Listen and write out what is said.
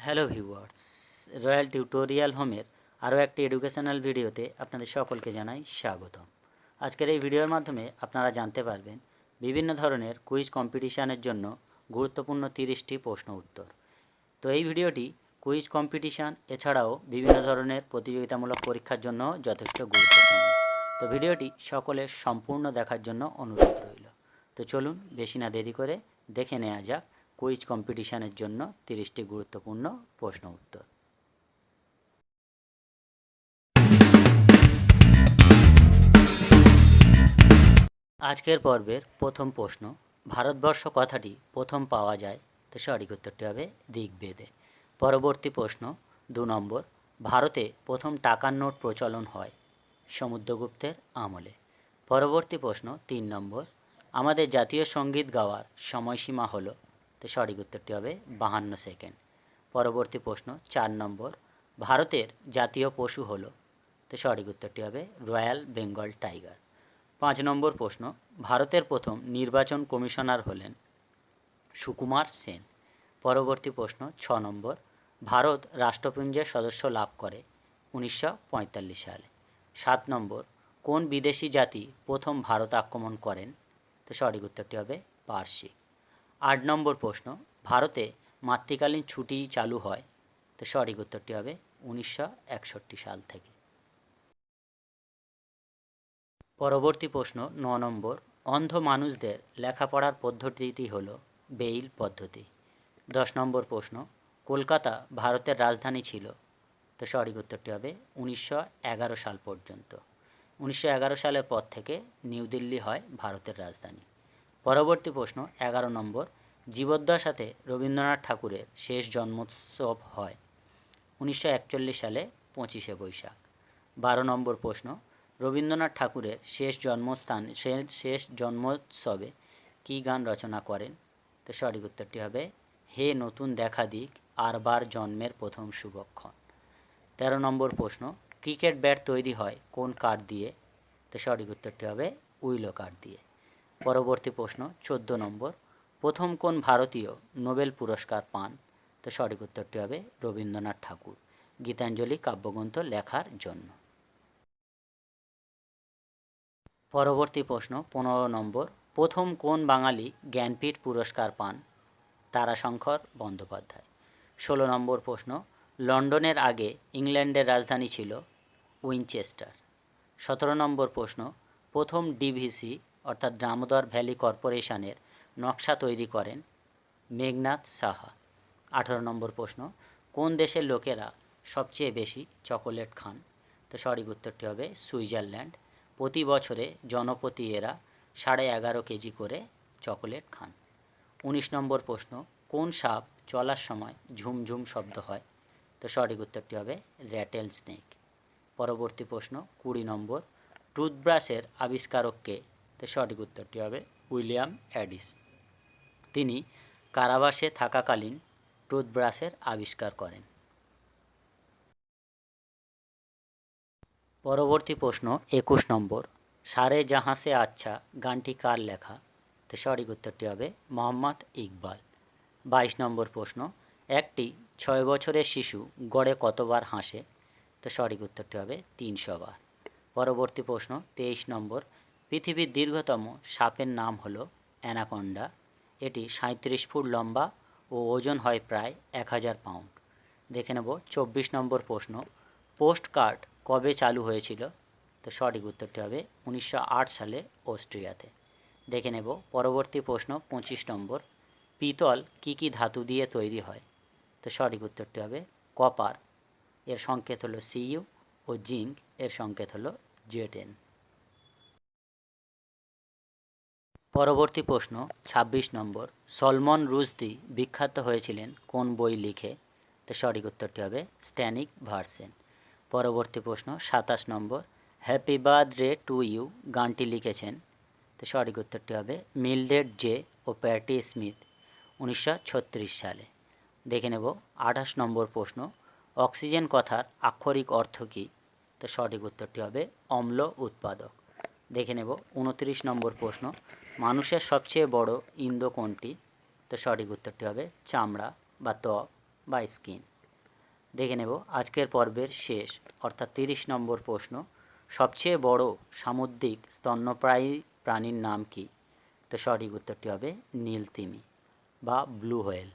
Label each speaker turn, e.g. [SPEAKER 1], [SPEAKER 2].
[SPEAKER 1] Hello viewers, royal tutorial হোমের আরও একটি এডুকেশনাল ভিডিওতে আপনাদের সকলকে জানাই স্বাগতম। আজকের এই ভিডিওর মাধ্যমে আপনারা জানতে পারবেন বিভিন্ন ধরনের কুইজ কম্পিটিশানের জন্য গুরুত্বপূর্ণ 30টি প্রশ্ন উত্তর। তো এই ভিডিওটি কুইজ কম্পিটিশান এছাড়াও বিভিন্ন ধরনের প্রতিযোগিতামূলক পরীক্ষার জন্য যথেষ্ট গুরুত্বপূর্ণ। তো ভিডিওটি সকলের সম্পূর্ণ দেখার জন্য অনুরোধ রইল। তো চলুন বেশি না দেরি করে দেখে নেওয়া যাক কুইজ কম্পিটিশানের জন্য 30টি গুরুত্বপূর্ণ প্রশ্ন উত্তর। আজকের পর্বের প্রথম প্রশ্ন, ভারতবর্ষ কথাটি প্রথম পাওয়া যায়, তো সঠিক উত্তরটি হবে ঋগ্বেদে। পরবর্তী প্রশ্ন 2 নম্বর, ভারতে প্রথম টাকার নোট প্রচলন হয় সমুদ্রগুপ্তের আমলে। পরবর্তী প্রশ্ন 3 নম্বর, আমাদের জাতীয় সঙ্গীত গাওয়ার সময়সীমা হলো, তো সঠিক উত্তরটি হবে 52 সেকেন্ড। পরবর্তী প্রশ্ন 4 নম্বর, ভারতের জাতীয় পশু হলো, তো সঠিক উত্তরটি হবে রয়্যাল বেঙ্গল টাইগার। 5 নম্বর প্রশ্ন, ভারতের প্রথম নির্বাচন কমিশনার হলেন সুকুমার সেন। পরবর্তী প্রশ্ন 6 নম্বর, ভারত রাষ্ট্রপুঞ্জের সদস্য লাভ করে 1945 সালে। 7 নম্বর, কোন বিদেশি জাতি প্রথম ভারত আক্রমণ করেন, তো সঠিক উত্তরটি হবে পারসি। 8 নম্বর প্রশ্ন, ভারতে মাতৃকালীন ছুটি চালু হয়, তো সঠিক উত্তরটি হবে 1961 সাল থেকে। পরবর্তী প্রশ্ন 9 নম্বর, অন্ধ মানুষদের লেখাপড়ার পদ্ধতিটি হল বেইল পদ্ধতি। 10 নম্বর প্রশ্ন, কলকাতা ভারতের রাজধানী ছিল, তো সঠিক উত্তরটি হবে 1911 সাল পর্যন্ত। 1911 সালের পর থেকে নিউ দিল্লি হয় ভারতের রাজধানী। পরবর্তী প্রশ্ন 11 নম্বর, জীবদ্দশাতে রবীন্দ্রনাথ ঠাকুরের শেষ জন্মোৎসব হয় 1941 সালে 25শে বৈশাখ। 12 নম্বর প্রশ্ন, রবীন্দ্রনাথ ঠাকুরের শেষ জন্মোৎসবে কী গান রচনা করেন, তো সঠিক উত্তরটি হবে হে নতুন দেখা দিক আরবার জন্মের প্রথম শুভক্ষণ। 13 নম্বর প্রশ্ন, ক্রিকেট ব্যাট তৈরি হয় কোন কাঠ দিয়ে, তো সঠিক উত্তরটি হবে উইলো কাঠ দিয়ে। পরবর্তী প্রশ্ন 14 নম্বর, প্রথম কোন ভারতীয় নোবেল পুরস্কার পান, তো সঠিক উত্তরটি হবে রবীন্দ্রনাথ ঠাকুর গীতাঞ্জলি কাব্যগ্রন্থ লেখার জন্য। পরবর্তী প্রশ্ন 15 নম্বর, প্রথম কোন বাঙালি জ্ঞানপীঠ পুরস্কার পান, তারাশঙ্কর বন্দ্যোপাধ্যায়। 16 নম্বর প্রশ্ন, লন্ডনের আগে ইংল্যান্ডের রাজধানী ছিল উইনচেস্টার। 17 নম্বর প্রশ্ন, প্রথম ডিভিসি অর্থাৎ দামোদর ভ্যালি কর্পোরেশনের নকশা তৈরি করেন মেঘনাদ সাহা। 18 নম্বর প্রশ্ন, কোন দেশের লোকেরা সবচেয়ে বেশি চকোলেট খান, তো সঠিক উত্তরটি হবে সুইজারল্যান্ড। প্রতি বছরে জনপ্রতি এরা 11.5 কেজি করে চকোলেট খান। 19 নম্বর প্রশ্ন, কোন সাপ চলার সময় ঝুমঝুম শব্দ হয়, তো সঠিক উত্তরটি হবে র্যাটেল স্নেক। পরবর্তী প্রশ্ন 20 নম্বর, টুথব্রাশের আবিষ্কারককে, তো সঠিক উত্তরটি হবে উইলিয়াম অ্যাডিস। তিনি কারাবাসে থাকাকালীন টুথব্রাশের আবিষ্কার করেন। পরবর্তী প্রশ্ন 21 নম্বর, সারে জাহাঁ সে আচ্ছা গানটি কার লেখা, তো সঠিক উত্তরটি হবে মোহাম্মদ ইকবাল। 22 নম্বর প্রশ্ন, একটি 6 বছরের শিশু গড়ে কতবার হাসে, তো সঠিক উত্তরটি হবে 300 বার। পরবর্তী প্রশ্ন 23 নম্বর, পৃথিবীর দীর্ঘতম সাপের নাম হলো অ্যানাকোন্ডা। এটি 37 ফুট লম্বা ও ওজন হয় প্রায় 1000 পাউন্ড। দেখে নেব 24 নম্বর প্রশ্ন, পোস্ট কার্ড কবে চালু হয়েছিল, তো সঠিক উত্তরটি হবে 1908 সালে অস্ট্রিয়াতে। দেখে নেব পরবর্তী প্রশ্ন 25 নম্বর, পিতল কী কী ধাতু দিয়ে তৈরি হয়, তো সঠিক উত্তরটি হবে কপার, এর সংকেত হলো Cu, ও জিঙ্ক, এর সংকেত হলো Zn। পরবর্তী প্রশ্ন 26 নম্বর, সলমন রুশদি বিখ্যাত হয়েছিলেন কোন বই লিখে, তো সঠিক উত্তরটি হবে স্ট্যানিক ভার্সেন। পরবর্তী প্রশ্ন 27 নম্বর, হ্যাপি বার্থডে টু ইউ গানটি লিখেছেন, তো সঠিক উত্তরটি হবে মিলড্রেড জে ও প্যাটি স্মিথ 1936 সালে। দেখে নেব 28 নম্বর প্রশ্ন, অক্সিজেন কথার আক্ষরিক অর্থ কী, তো সঠিক উত্তরটি হবে অম্ল উৎপাদক। দেখে নেব 29 নম্বর প্রশ্ন, মানুষের সবচেয়ে বড় ইন্দ্রিয় কোনটি, তো সঠিক উত্তরটি হবে চামড়া বা ত্বক বা স্কিন। দেখে নেব আজকের পর্বের শেষ অর্থাৎ 30 নম্বর প্রশ্ন, সবচেয়ে বড় সামুদ্রিক স্তন্যপায়ী প্রাণীর নাম কি? তো সঠিক উত্তরটি হবে নীলতিমি বা ব্লু হোয়েল।